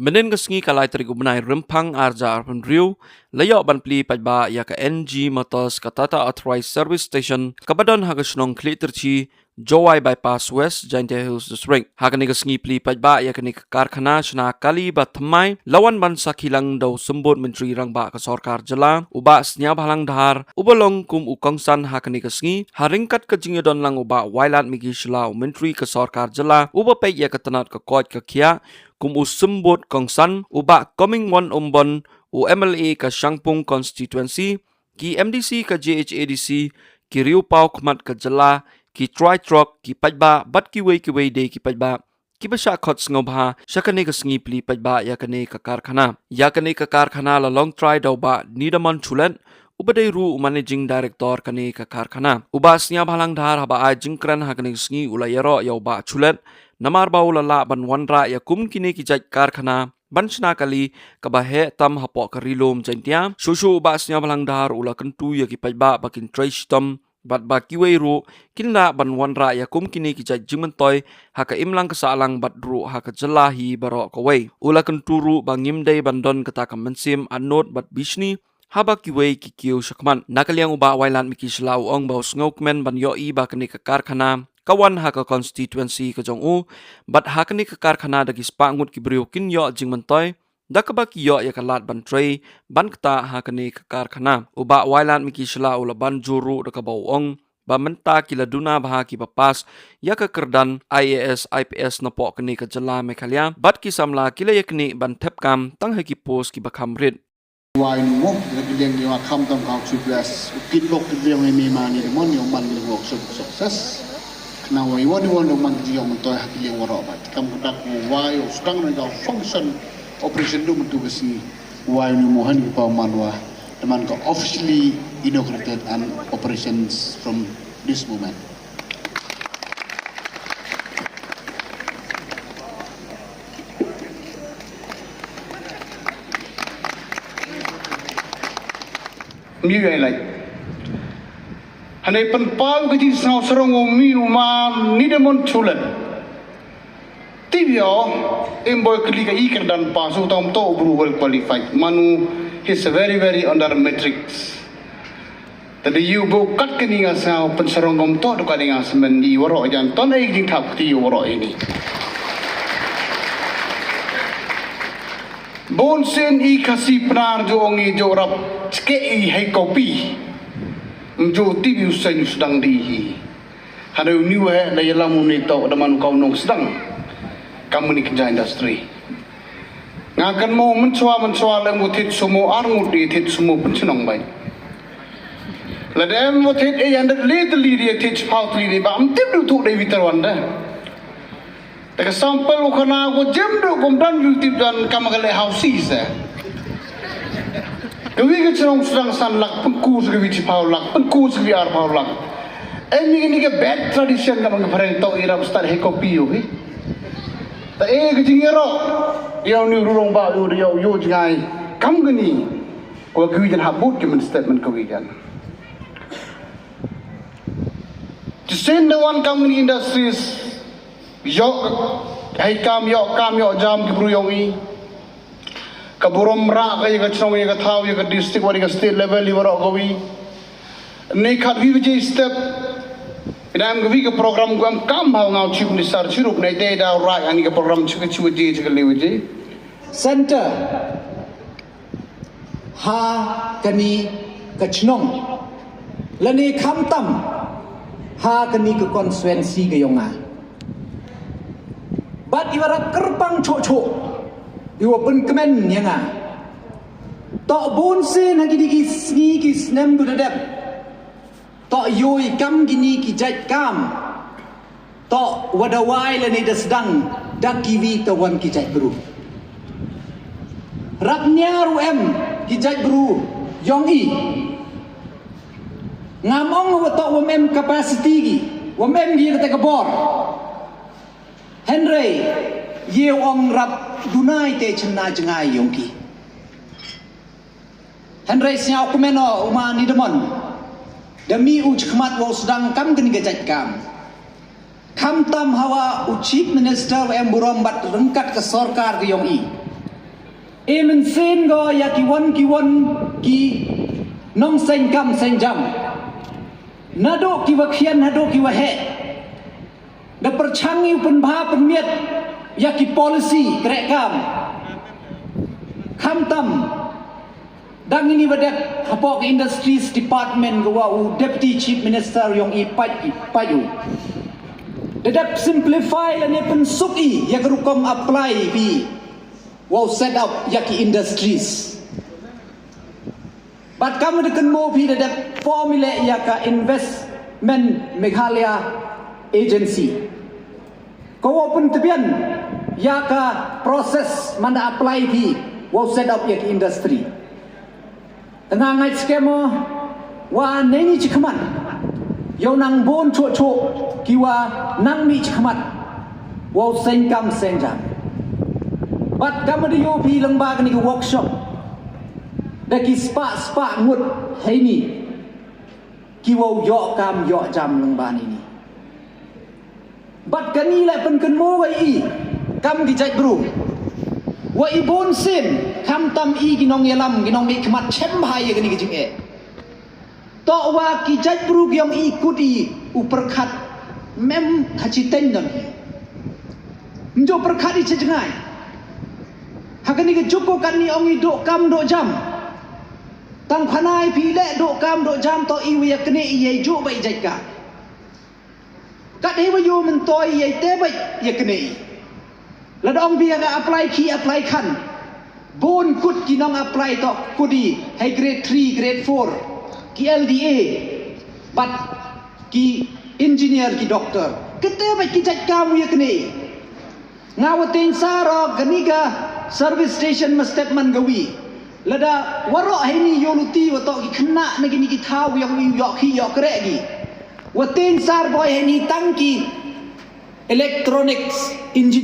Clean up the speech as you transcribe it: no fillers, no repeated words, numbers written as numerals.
Menen ke sengi kalai teri gubnai rempang arja arpan riu, layok ban pli pajba ya ke NG Motors ke Tata Authorized Service Station, kabadon haga senong kli terci, Jowai Bypass West, Jaintia Hills District. Haga ni ke sengi pli pajba ya ke ni ke karkhana sena kali bat thamai, lawan ban sakilang daw sembut menteri rangba ke sorkar jela, uba senyap halang dahar, uba long kum ukongsan haga ni ke sengi, haringkat ke jingyodon lang uba wailat migi shela menteri ke sorkar jela, uba pek ya ke tenat ke kot ke kia, kum sembut kongsan uba coming one umbon u MLA ke Shangpung constituency ki MDC ke JHADC ki Riu Pau kmat ke Jela ki Tri Truck ki pajba bat ki wei de ki pajba ki basha khot ngobha shakane ke sengi pli pajba ya kane ke karkhana la long try dauba Nidaman Chulen ubadai ru managing director kane ke karkhana uba snya bhalang dhar haba a jingkran hakane sengi ulayero ya uba Chulen namar baula la ban wanra ya kum kini ki jaj karkhana banchna kali kabahe tam hapo karilom jaintia shushu basnya balang dahar ula kentu ya ki pajba bakin trash tam bat ba kiwei ru kinla ban wanra ya kum kini ki jaj jimentoy haka imlang kesalang bat ru haka jelahi baro kawai ula kentu ru bangim dei bandon kata mensim anot bat bishni haba kiwei ki kiu shakman nakaliang uba wailan miki slau ong baus ngokmen ban yoi ba kini ke karkhana kawan haka constituency ke jong bat hakani ke karkhana dagi spangut ki brio kin yo jing mentoy dakaba ki yo ya kalat ban tray ban kta hakani ke karkhana uba wailan miki shla ula ban juru dakaba ong ba menta kila duna baha ki bapas ya ke kerdan IAS IPS napo kini ke jela mekhalia bat ki samla kila yakni ban thepkam tang haki pos ki bakhamrit Wain mo nagbilang yung akam tam kau CPS kitlok yung may mani mon yung man yung success na waiwan yung mangjiyong mentoy hati yang warabat kam kudak wai sedang nang function operation dum tu besi wai ni mohan ki pa manwa teman ko officially inaugurated and operations from this moment. Như vậy là hanai penpau ke ji sao serong mi ma Nidaman Chulen tibio emboy klika iker dan pasu tom to bru well qualified manu is very under matrix tadi you bo kat keninga sao penserong gom to do kaninga semen di waro jan ton ai jing thap ti waro ini bon sen I kasi pnar jo ngi jo rap ske I hai kopi jo tibi usai sedang di hadau new he daya lamu ni tau daman kau nong sedang kamu ni kerja industri ngakan mau mencua lemu tit semua arngut di tit semua pencenong baik ladem mo tit yang lately dia tit pautli ni ba amtip du tu dai vitarwanda tak sampai lu kana go jemdo gomdan YouTube dan kamagale houses Kami kecerong sedang sanlak pengku segawi cipaulak pengku segawi arpaulak. Ini ke bad tradition na mga pareng tau irap start he kopi yo he. Ta kecingero. Yaw ni rurong ba yo yo jngai kam gani. Ko kawijan habut ke statement kawijan. To send the one company industries yo hai kam yo jam ke bruyongi. Kaburom ra kaya ka chong ya ka thau ya ka district wari ka state level liwaro gawi ne khat vi vijay step idam gawi ka program gam kam hau ngau chief minister chirup nei te da ra ani ka program chika chiwaje chika lewaje center ha kani ka chnong lani kham tam ha kani ka constituency ka yonga bat iwara kerpang cho Iwa pun kemen yang tok bonse nagi di kisni kisnem budadap tok yoi kam gini kijat kam tok wadawai lani dasdang dakiwi tawan kijat beru raknya ruem kijat beru yong I ngamong tok wamem capacity gi wamem gi kata kabor Henry ye ong rap dunai te chna jangai yongki Henry siau kumeno uma Nidaman demi uchkhmat wo sedang kam gani gajat kam tam hawa chief minister em burom bat rengkat ke sorkar ke yong I men sen go ya ki won ki nong sen kam sen jam nado ki wa khian nado ki wa he da perchangi pen bha pen miet ya ki policy krek kam kham tam dang ini wadak hapok industries department go wa deputy chief minister yong i payu dedap simplify la ne pen suki ya rukom apply bi wow set up yaki industries but kamu dekan mo bi dedap formula yaka investment Meghalaya agency ko open tebian yaka proses mana apply bi wow set up yaki industry tengah ngai skemo wa neni chikman yo nang bon cho kiwa nang mi chikmat wow sen kam sen jam but kamu di yo pi lembag ni workshop daki spa ngut hai ni ki wow yo kam yo jam lembang ini but kani la pen ken mo wai i kam gi jai bru wa i bon sen kam tam i ginong yelam ginong mi khmat chem bhai gani gi jinge to wa ki jai bru gyong i kudi uperkhat mem khachiten don njo perkhat i chengai hakani ke joko kan ni ong i do kam do jam tang khanai pi le do kam do jam to i wi kne i ye jo bai jai ka dei wa yo men to i ye te bai ye kne la dong bi ga apply khan bon kut ki nong apply to kudi hai grade 3 grade 4 ki LDA but ki engineer ki doctor kete bai ki jai kam ye kne ngawatin saro ganiga service station mestep man gawi lada waro haini yoluti wato ki khna nagi ki thaw yang yo khi yo kre gi watin sar boy haini tangki electronics engineer